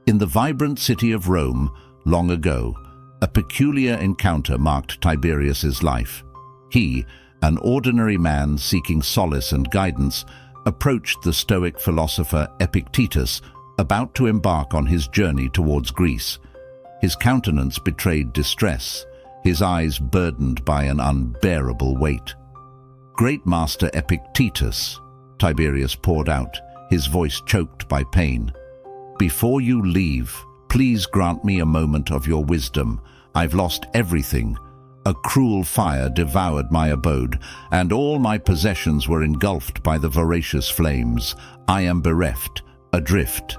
In the vibrant city of Rome, long ago, a peculiar encounter marked Tiberius's life. He, an ordinary man seeking solace and guidance, approached the Stoic philosopher Epictetus, about to embark on his journey towards Greece. His countenance betrayed distress, his eyes burdened by an unbearable weight. "Great Master Epictetus," Tiberius poured out, his voice choked by pain. "Before you leave, please grant me a moment of your wisdom. I've lost everything. A cruel fire devoured my abode, and all my possessions were engulfed by the voracious flames. I am bereft, adrift."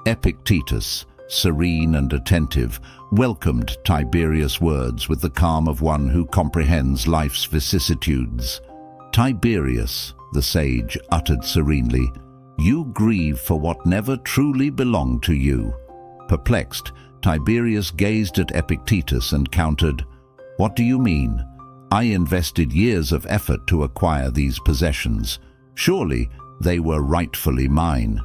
Epictetus, serene and attentive, welcomed Tiberius' words with the calm of one who comprehends life's vicissitudes. "Tiberius," the sage uttered serenely, "you grieve for what never truly belonged to you." Perplexed, Tiberius gazed at Epictetus and countered, "What do you mean? I invested years of effort to acquire these possessions. Surely they were rightfully mine."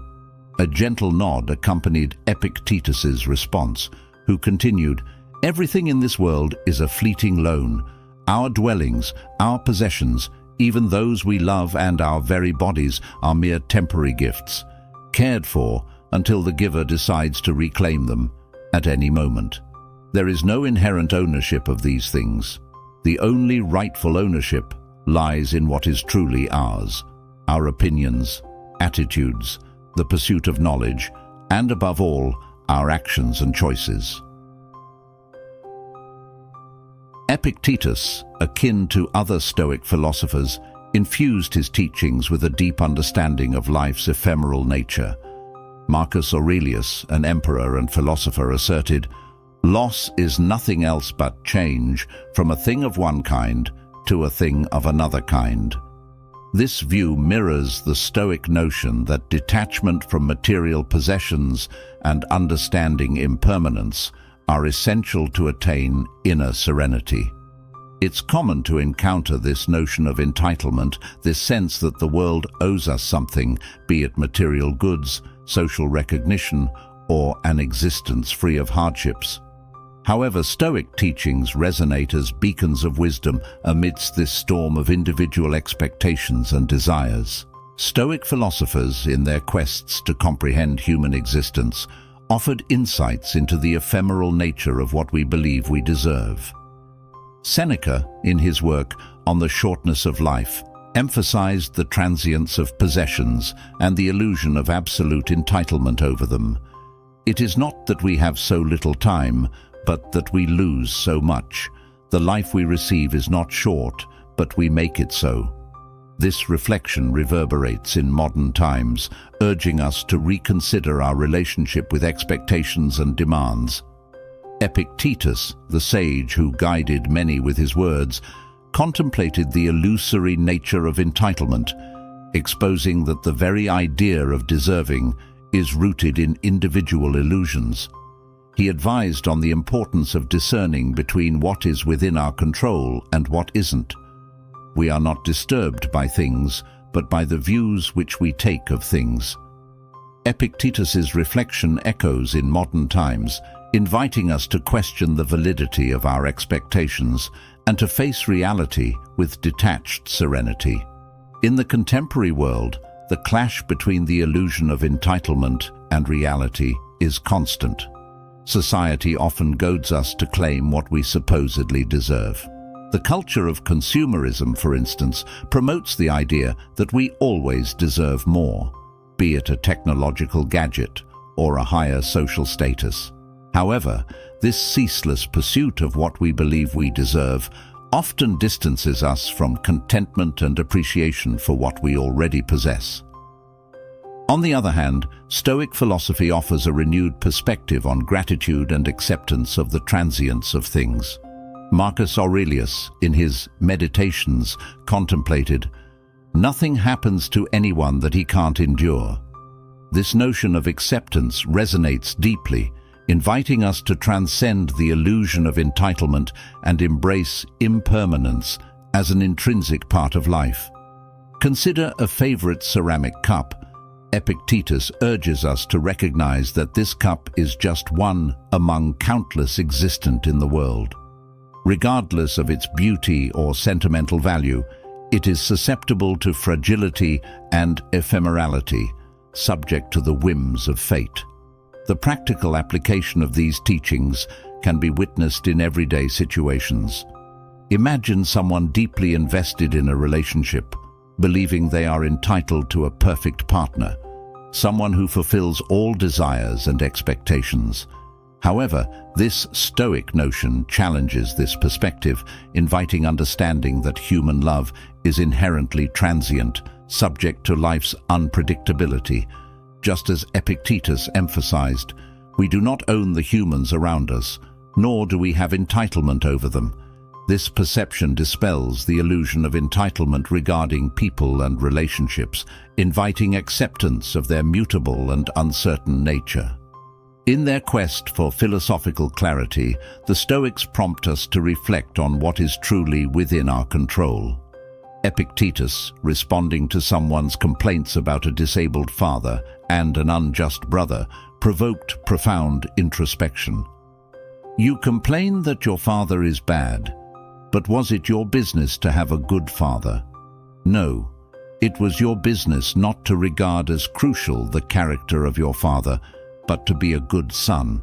A gentle nod accompanied Epictetus's response, who continued, "Everything in this world is a fleeting loan. Our dwellings, our possessions, even those we love and our very bodies are mere temporary gifts, cared for until the giver decides to reclaim them at any moment. There is no inherent ownership of these things. The only rightful ownership lies in what is truly ours: our opinions, attitudes, the pursuit of knowledge, and above all, our actions and choices." Epictetus, akin to other Stoic philosophers, infused his teachings with a deep understanding of life's ephemeral nature. Marcus Aurelius, an emperor and philosopher, asserted, "Loss is nothing else but change from a thing of one kind to a thing of another kind." This view mirrors the Stoic notion that detachment from material possessions and understanding impermanence are essential to attain inner serenity. It's common to encounter this notion of entitlement, this sense that the world owes us something, be it material goods, social recognition, or an existence free of hardships. However, Stoic teachings resonate as beacons of wisdom amidst this storm of individual expectations and desires. Stoic philosophers, in their quests to comprehend human existence, offered insights into the ephemeral nature of what we believe we deserve. Seneca, in his work On the Shortness of Life, emphasized the transience of possessions and the illusion of absolute entitlement over them. It is not that we have so little time, but that we lose so much. The life we receive is not short, but we make it so. This reflection reverberates in modern times, urging us to reconsider our relationship with expectations and demands. Epictetus, the sage who guided many with his words, contemplated the illusory nature of entitlement, exposing that the very idea of deserving is rooted in individual illusions. He advised on the importance of discerning between what is within our control and what isn't. We are not disturbed by things, but by the views which we take of things. Epictetus's reflection echoes in modern times, inviting us to question the validity of our expectations and to face reality with detached serenity. In the contemporary world, the clash between the illusion of entitlement and reality is constant. Society often goads us to claim what we supposedly deserve. The culture of consumerism, for instance, promotes the idea that we always deserve more, be it a technological gadget or a higher social status. However, this ceaseless pursuit of what we believe we deserve often distances us from contentment and appreciation for what we already possess. On the other hand, Stoic philosophy offers a renewed perspective on gratitude and acceptance of the transience of things. Marcus Aurelius, in his Meditations, contemplated, "Nothing happens to anyone that he can't endure." This notion of acceptance resonates deeply, inviting us to transcend the illusion of entitlement and embrace impermanence as an intrinsic part of life. Consider a favorite ceramic cup. Epictetus urges us to recognize that this cup is just one among countless existent in the world. Regardless of its beauty or sentimental value, it is susceptible to fragility and ephemerality, subject to the whims of fate. The practical application of these teachings can be witnessed in everyday situations. Imagine someone deeply invested in a relationship, believing they are entitled to a perfect partner, someone who fulfills all desires and expectations. However, this Stoic notion challenges this perspective, inviting understanding that human love is inherently transient, subject to life's unpredictability. Just as Epictetus emphasized, we do not own the humans around us, nor do we have entitlement over them. This perception dispels the illusion of entitlement regarding people and relationships, inviting acceptance of their mutable and uncertain nature. In their quest for philosophical clarity, the Stoics prompt us to reflect on what is truly within our control. Epictetus, responding to someone's complaints about a disabled father and an unjust brother, provoked profound introspection. "You complain that your father is bad, but was it your business to have a good father? No, it was your business not to regard as crucial the character of your father, but to be a good son."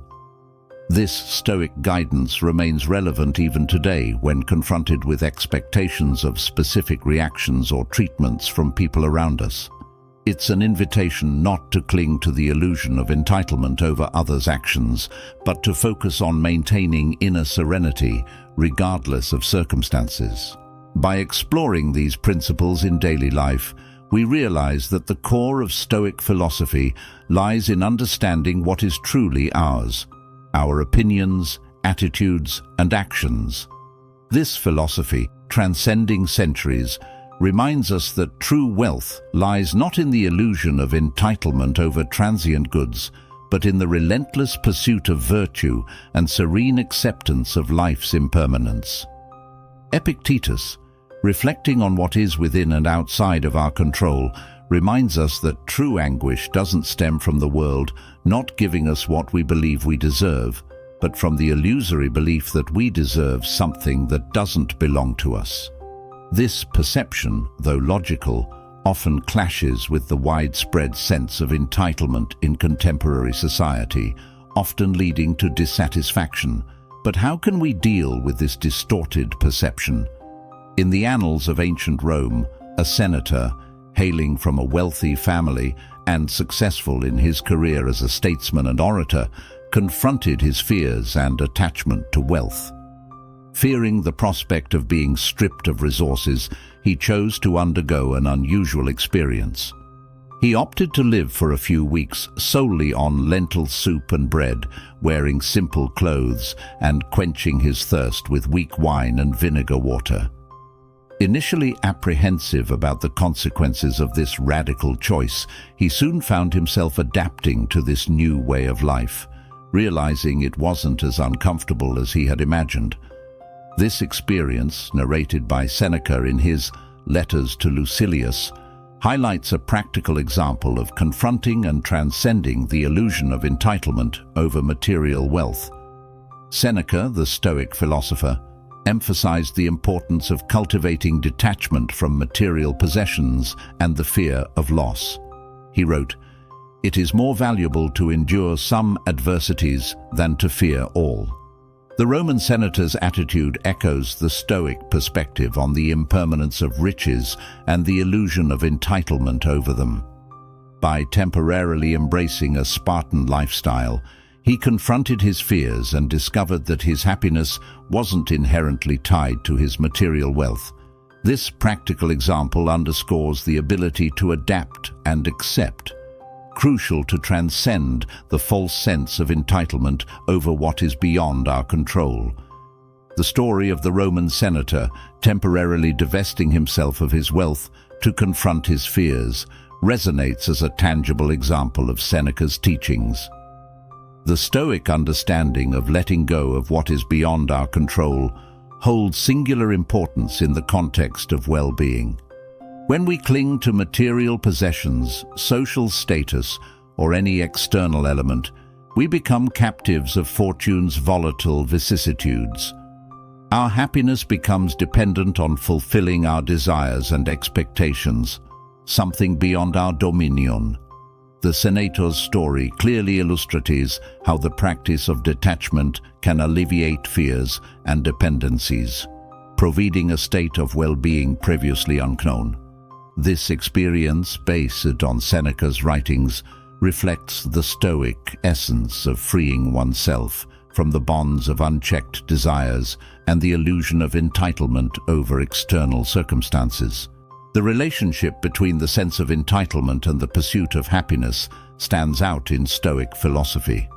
This Stoic guidance remains relevant even today when confronted with expectations of specific reactions or treatments from people around us. It's an invitation not to cling to the illusion of entitlement over others' actions, but to focus on maintaining inner serenity regardless of circumstances. By exploring these principles in daily life, we realize that the core of Stoic philosophy lies in understanding what is truly ours, our opinions, attitudes, and actions. This philosophy, transcending centuries, reminds us that true wealth lies not in the illusion of entitlement over transient goods, but in the relentless pursuit of virtue and serene acceptance of life's impermanence. Epictetus, reflecting on what is within and outside of our control, reminds us that true anguish doesn't stem from the world not giving us what we believe we deserve, but from the illusory belief that we deserve something that doesn't belong to us. This perception, though logical, often clashes with the widespread sense of entitlement in contemporary society, often leading to dissatisfaction. But how can we deal with this distorted perception? In the annals of ancient Rome, a senator, hailing from a wealthy family and successful in his career as a statesman and orator, confronted his fears and attachment to wealth. Fearing the prospect of being stripped of resources, he chose to undergo an unusual experience. He opted to live for a few weeks solely on lentil soup and bread, wearing simple clothes and quenching his thirst with weak wine and vinegar water. Initially apprehensive about the consequences of this radical choice, he soon found himself adapting to this new way of life, realizing it wasn't as uncomfortable as he had imagined. This experience, narrated by Seneca in his Letters to Lucilius, highlights a practical example of confronting and transcending the illusion of entitlement over material wealth. Seneca, the Stoic philosopher, emphasized the importance of cultivating detachment from material possessions and the fear of loss. He wrote, "It is more valuable to endure some adversities than to fear all." The Roman senator's attitude echoes the Stoic perspective on the impermanence of riches and the illusion of entitlement over them. By temporarily embracing a Spartan lifestyle, he confronted his fears and discovered that his happiness wasn't inherently tied to his material wealth. This practical example underscores the ability to adapt and accept, crucial to transcend the false sense of entitlement over what is beyond our control. The story of the Roman senator temporarily divesting himself of his wealth to confront his fears resonates as a tangible example of Seneca's teachings. The Stoic understanding of letting go of what is beyond our control holds singular importance in the context of well-being. When we cling to material possessions, social status, or any external element, we become captives of fortune's volatile vicissitudes. Our happiness becomes dependent on fulfilling our desires and expectations, something beyond our dominion. The Seneca's story clearly illustrates how the practice of detachment can alleviate fears and dependencies, providing a state of well-being previously unknown. This experience, based on Seneca's writings, reflects the Stoic essence of freeing oneself from the bonds of unchecked desires and the illusion of entitlement over external circumstances. The relationship between the sense of entitlement and the pursuit of happiness stands out in Stoic philosophy.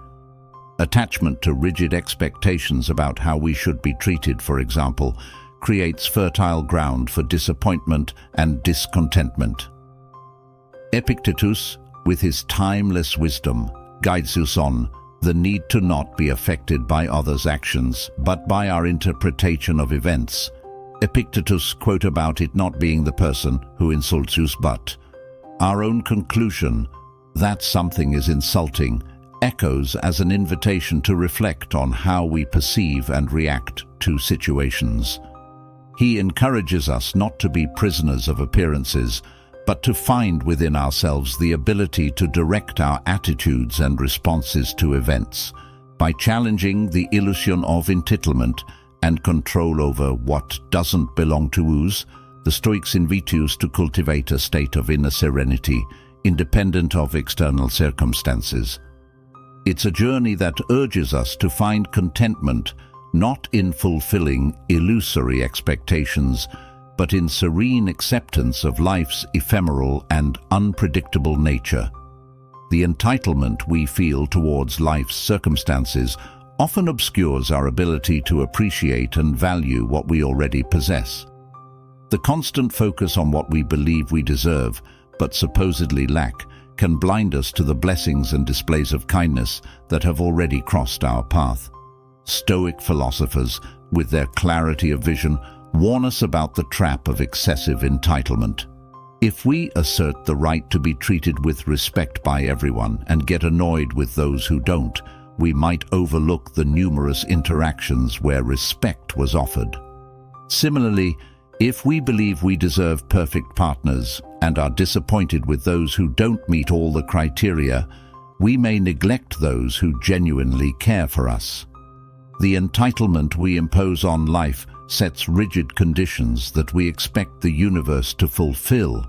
Attachment to rigid expectations about how we should be treated, for example, creates fertile ground for disappointment and discontentment. Epictetus, with his timeless wisdom, guides us on the need to not be affected by others' actions, but by our interpretation of events. Epictetus' quote about it not being the person who insults us but our own conclusion that something is insulting echoes as an invitation to reflect on how we perceive and react to situations. He encourages us not to be prisoners of appearances, but to find within ourselves the ability to direct our attitudes and responses to events by challenging the illusion of entitlement and control over what doesn't belong to us. The Stoics invite us to cultivate a state of inner serenity, independent of external circumstances. It's a journey that urges us to find contentment not in fulfilling illusory expectations, but in serene acceptance of life's ephemeral and unpredictable nature. The entitlement we feel towards life's circumstances often obscures our ability to appreciate and value what we already possess. The constant focus on what we believe we deserve, but supposedly lack, can blind us to the blessings and displays of kindness that have already crossed our path. Stoic philosophers, with their clarity of vision, warn us about the trap of excessive entitlement. If we assert the right to be treated with respect by everyone and get annoyed with those who don't, we might overlook the numerous interactions where respect was offered. Similarly, if we believe we deserve perfect partners and are disappointed with those who don't meet all the criteria, we may neglect those who genuinely care for us. The entitlement we impose on life sets rigid conditions that we expect the universe to fulfill.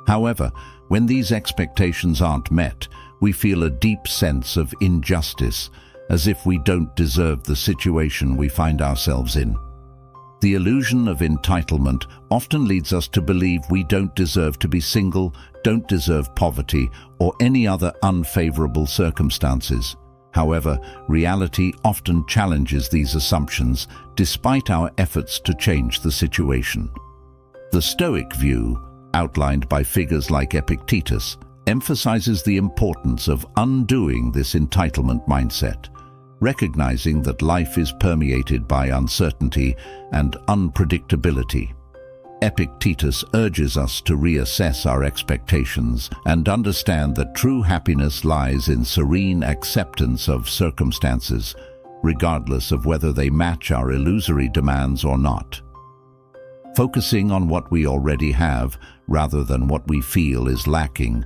However, when these expectations aren't met, we feel a deep sense of injustice, as if we don't deserve the situation we find ourselves in. The illusion of entitlement often leads us to believe we don't deserve to be single, don't deserve poverty, or any other unfavorable circumstances. However, reality often challenges these assumptions, despite our efforts to change the situation. The Stoic view, outlined by figures like Epictetus, emphasizes the importance of undoing this entitlement mindset, recognizing that life is permeated by uncertainty and unpredictability. Epictetus urges us to reassess our expectations and understand that true happiness lies in serene acceptance of circumstances, regardless of whether they match our illusory demands or not. Focusing on what we already have, rather than what we feel is lacking,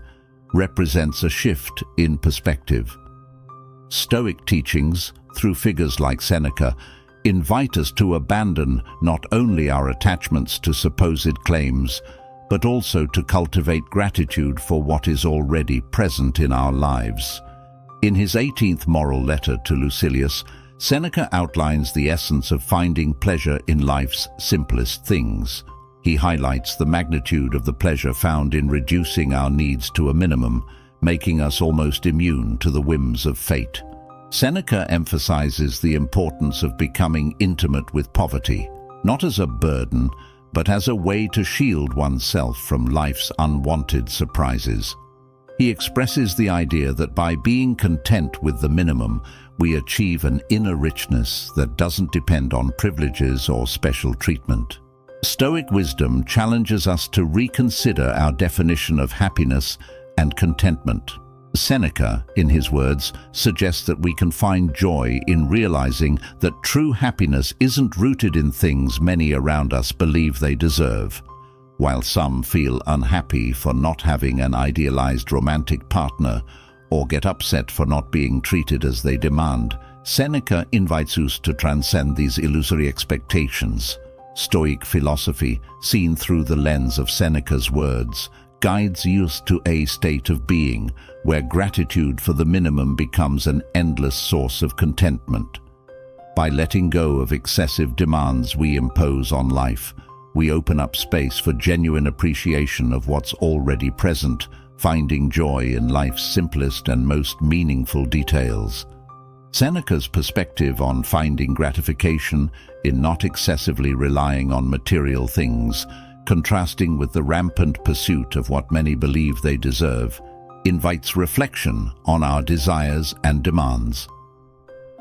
represents a shift in perspective. Stoic teachings, through figures like Seneca, invite us to abandon not only our attachments to supposed claims, but also to cultivate gratitude for what is already present in our lives. In his 18th moral letter to Lucilius, Seneca outlines the essence of finding pleasure in life's simplest things. He highlights the magnitude of the pleasure found in reducing our needs to a minimum, making us almost immune to the whims of fate. Seneca emphasizes the importance of becoming intimate with poverty, not as a burden, but as a way to shield oneself from life's unwanted surprises. He expresses the idea that by being content with the minimum, we achieve an inner richness that doesn't depend on privileges or special treatment. Stoic wisdom challenges us to reconsider our definition of happiness and contentment. Seneca, in his words, suggests that we can find joy in realizing that true happiness isn't rooted in things many around us believe they deserve. While some feel unhappy for not having an idealized romantic partner or get upset for not being treated as they demand, Seneca invites us to transcend these illusory expectations. Stoic philosophy, seen through the lens of Seneca's words, guides us to a state of being where gratitude for the minimum becomes an endless source of contentment. By letting go of excessive demands we impose on life, we open up space for genuine appreciation of what's already present, finding joy in life's simplest and most meaningful details. Seneca's perspective on finding gratification in not excessively relying on material things, contrasting with the rampant pursuit of what many believe they deserve, invites reflection on our desires and demands.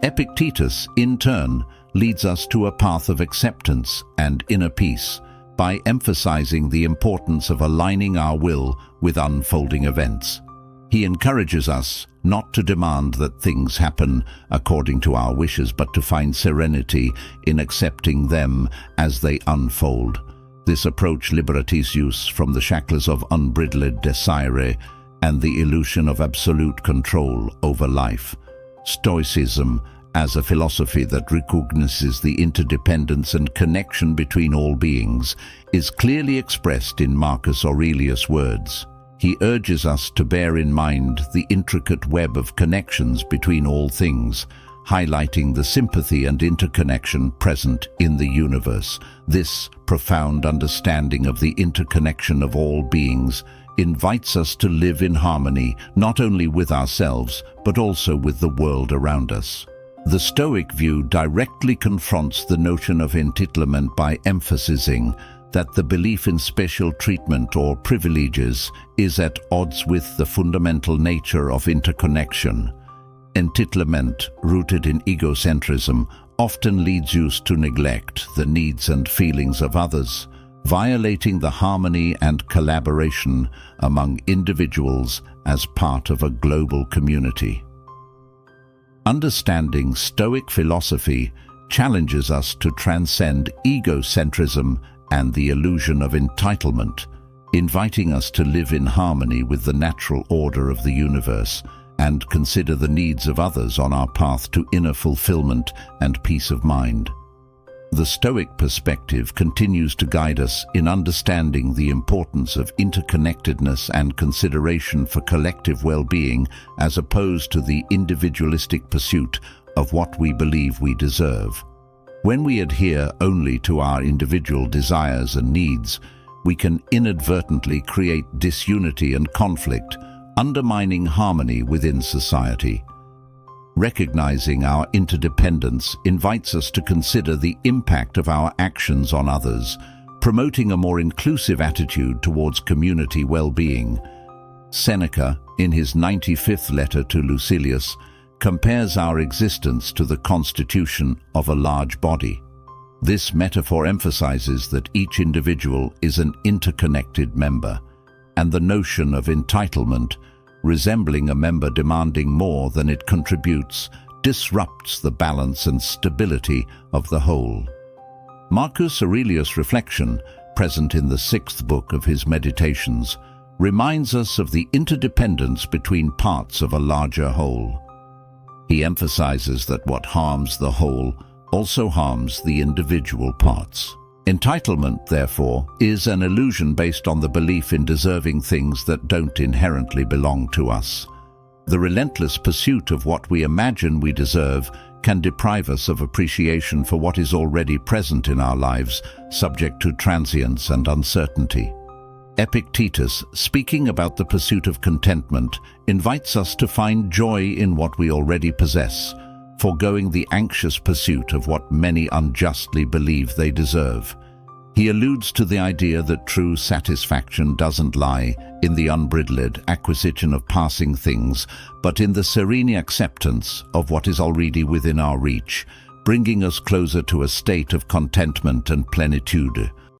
Epictetus, in turn, leads us to a path of acceptance and inner peace by emphasizing the importance of aligning our will with unfolding events. He encourages us not to demand that things happen according to our wishes, but to find serenity in accepting them as they unfold. This approach liberates us from the shackles of unbridled desire and the illusion of absolute control over life. Stoicism, as a philosophy that recognizes the interdependence and connection between all beings, is clearly expressed in Marcus Aurelius' words. He urges us to bear in mind the intricate web of connections between all things, highlighting the sympathy and interconnection present in the universe. This profound understanding of the interconnection of all beings invites us to live in harmony not only with ourselves, but also with the world around us. The Stoic view directly confronts the notion of entitlement by emphasizing that the belief in special treatment or privileges is at odds with the fundamental nature of interconnection. Entitlement, rooted in egocentrism, often leads us to neglect the needs and feelings of others, violating the harmony and collaboration among individuals as part of a global community. Understanding Stoic philosophy challenges us to transcend egocentrism and the illusion of entitlement, inviting us to live in harmony with the natural order of the universe and consider the needs of others on our path to inner fulfillment and peace of mind. The Stoic perspective continues to guide us in understanding the importance of interconnectedness and consideration for collective well-being as opposed to the individualistic pursuit of what we believe we deserve. When we adhere only to our individual desires and needs, we can inadvertently create disunity and conflict, undermining harmony within society. Recognizing our interdependence invites us to consider the impact of our actions on others, promoting a more inclusive attitude towards community well-being. Seneca, in his 95th letter to Lucilius, compares our existence to the constitution of a large body. This metaphor emphasizes that each individual is an interconnected member, and the notion of entitlement, resembling a member demanding more than it contributes, disrupts the balance and stability of the whole. Marcus Aurelius' reflection, present in the 6th book of his Meditations, reminds us of the interdependence between parts of a larger whole. He emphasizes that what harms the whole also harms the individual parts. Entitlement, therefore, is an illusion based on the belief in deserving things that don't inherently belong to us. The relentless pursuit of what we imagine we deserve can deprive us of appreciation for what is already present in our lives, subject to transience and uncertainty. Epictetus, speaking about the pursuit of contentment, invites us to find joy in what we already possess, foregoing the anxious pursuit of what many unjustly believe they deserve. He alludes to the idea that true satisfaction doesn't lie in the unbridled acquisition of passing things, but in the serene acceptance of what is already within our reach, bringing us closer to a state of contentment and plenitude.